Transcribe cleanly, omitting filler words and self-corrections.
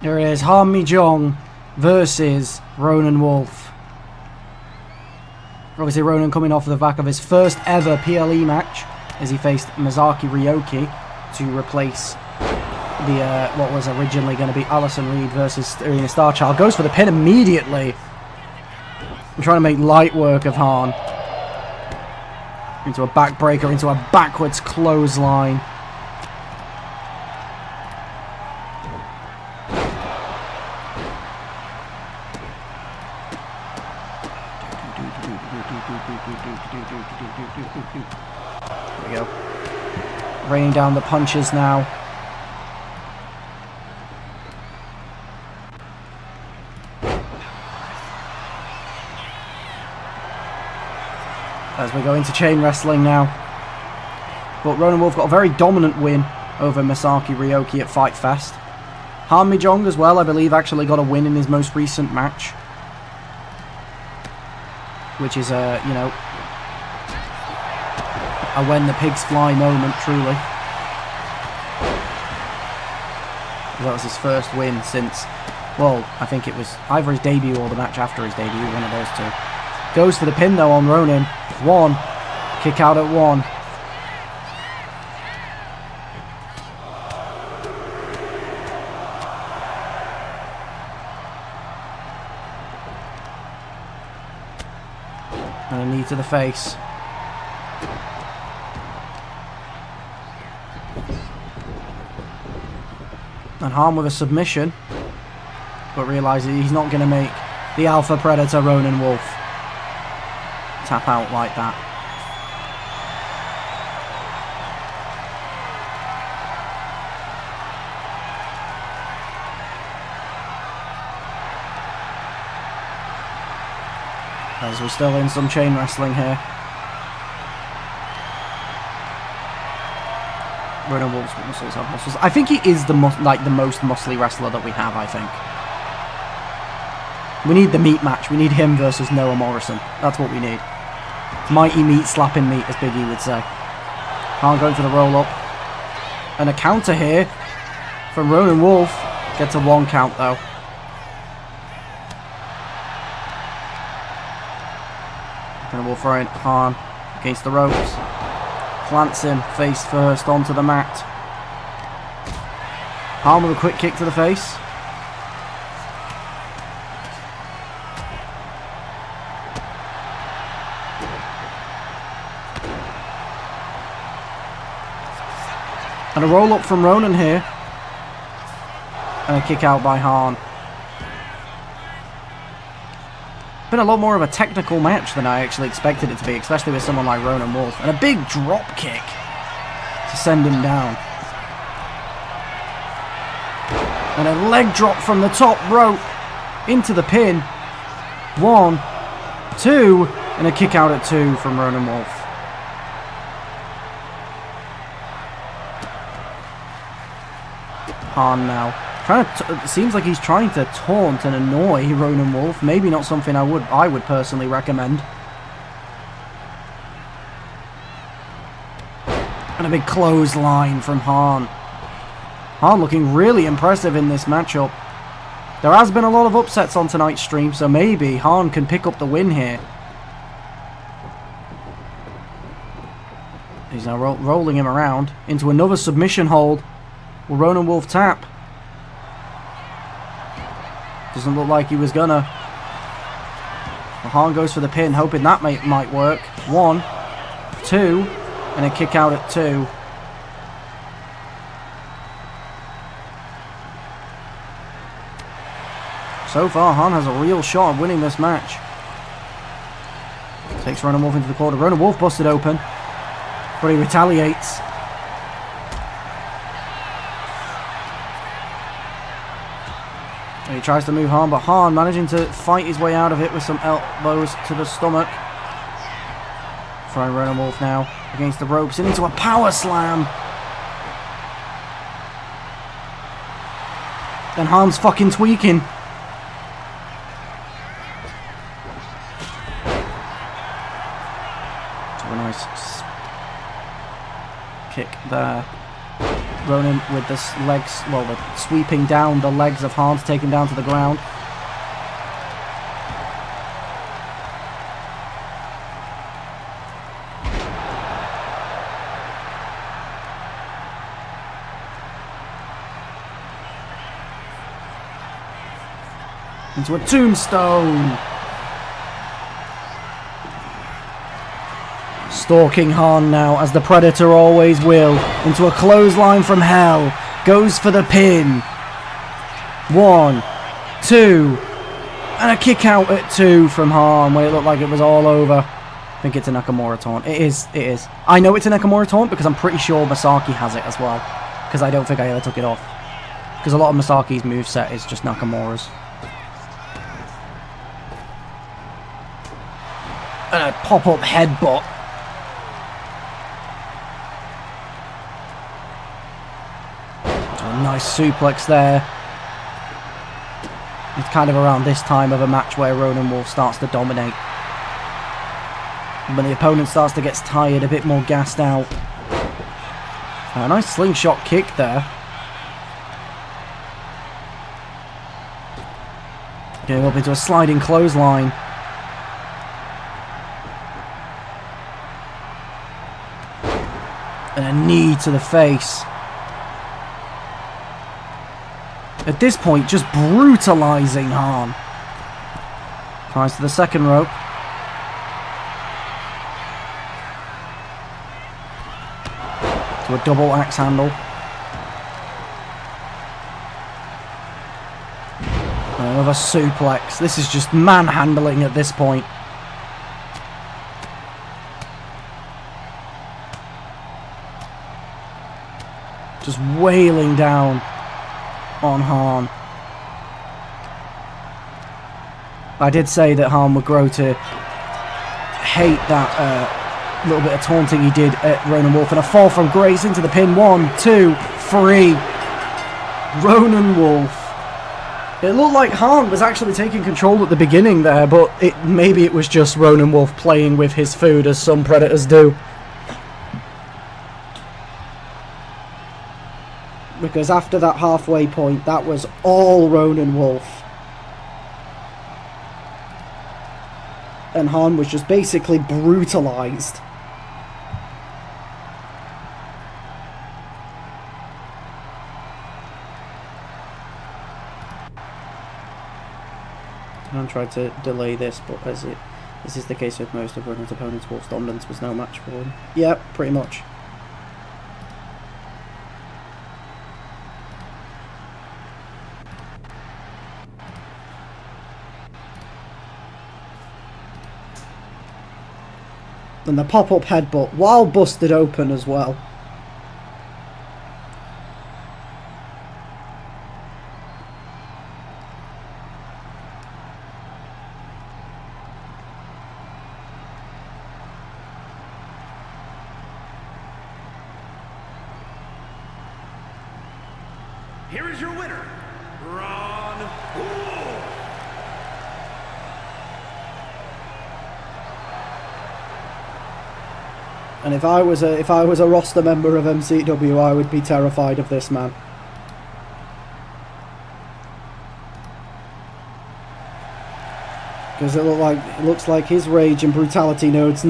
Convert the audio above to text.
Here it is, Mi-Jeong versus Ronan Wolf. Obviously Ronan coming off the back of his first ever PLE match as he faced Masaki Ryoki to replace the what was originally going to be Alison Reed versus Irina Starchild. Goes for the pin immediately. I'm trying to make light work of Hahn. Into a backbreaker, into a backwards clothesline. There we go. Raining down the punches now. As we go into chain wrestling now. But Ronan Wolf got a very dominant win over Masaki Ryoki at Fight Fest. Mi-Jeong as well, I believe, actually got a win in his most recent match. Which is a, you know, a when the pigs fly moment, truly. That was his first win since, well, I think it was either his debut or the match after his debut, one of those two. Goes for the pin though on Ronan. One. Kick out at one. And a knee to the face. And Hahn with a submission. But realises he's not going to make the Alpha Predator Ronan Wolf tap out like that. As we're still in some chain wrestling here. Ronan Wolf's muscles have muscles. I think he is the most muscly wrestler that we have, I think. We need the meat match. We need him versus Noah Morrison. That's what we need. Mighty meat slapping meat, as Biggie would say. Hahn going for the roll-up. And a counter here from Ronan Wolf. Gets a 1 count, though. Ronan Wolf throwing Hahn against the ropes. Plants him face first onto the mat. Hahn with a quick kick to the face. And a roll up from Ronan here. And a kick out by Hahn. Been a lot more of a technical match than I actually expected it to be, especially with someone like Ronan Wolf. And a big drop kick to send him down. And a leg drop from the top rope into the pin. 1, 2, and a kick out at 2 from Ronan Wolf. Hahn now. It seems like he's trying to taunt and annoy Ronan Wolf. Maybe not something I would personally recommend. And a big clothesline from Hahn. Hahn looking really impressive in this matchup. There has been a lot of upsets on tonight's stream, so maybe Hahn can pick up the win here. He's now rolling him around into another submission hold. Will Ronan Wolf tap? Doesn't look like he was gonna. Well, Hahn goes for the pin, hoping that might work. 1, 2, and a kick out at 2. So far, Hahn has a real shot at winning this match. Takes Ronan Wolf into the corner. Ronan Wolf busted open, but he retaliates. And he tries to move Hahn, but Hahn managing to fight his way out of it with some elbows to the stomach. Throwing Ronan Wolf now against the ropes and into a power slam. Then Hahn's fucking tweaking. To a nice kick there. Ronan with the legs, well, the sweeping down the legs of Han to take him down to the ground. Into a tombstone. Stalking Han now, as the Predator always will. Into a clothesline from hell. Goes for the pin. 1, 2. And a kick out at 2 from Han when it looked like it was all over. I think it's a Nakamura taunt. It is. I know it's a Nakamura taunt because I'm pretty sure Masaki has it as well. Because I don't think I ever took it off. Because a lot of Masaki's moveset is just Nakamura's. And a pop-up headbutt. A nice suplex there. It's kind of around this time of a match where Ronan Wolf starts to dominate. When the opponent starts to get tired, a bit more gassed out. A nice slingshot kick there. Going up into a sliding clothesline. And a knee to the face. At this point, just brutalising Han. Climbs to the second rope. To a double axe handle. And another suplex. This is just manhandling at this point. Just wailing down on Han. I did say that Han would grow to hate that little bit of taunting he did at Ronan Wolf, and a fall from grace into the pin. 1, 2, 3. Ronan Wolf. It looked like Han was actually taking control at the beginning there, but maybe it was just Ronan Wolf playing with his food, as some Predators do. Because after that halfway point, that was all Ronan Wolf. And Han was just basically brutalised. Han tried to delay this, but as is the case with most of Ronan's opponents, Wolf's dominance was no match for him. Yep, pretty much. And the pop-up headbutt, while busted open as well. Here is your winner, Ronan. And if I was a roster member of MCW, I would be terrified of this man. Because it looks like his rage and brutality nodes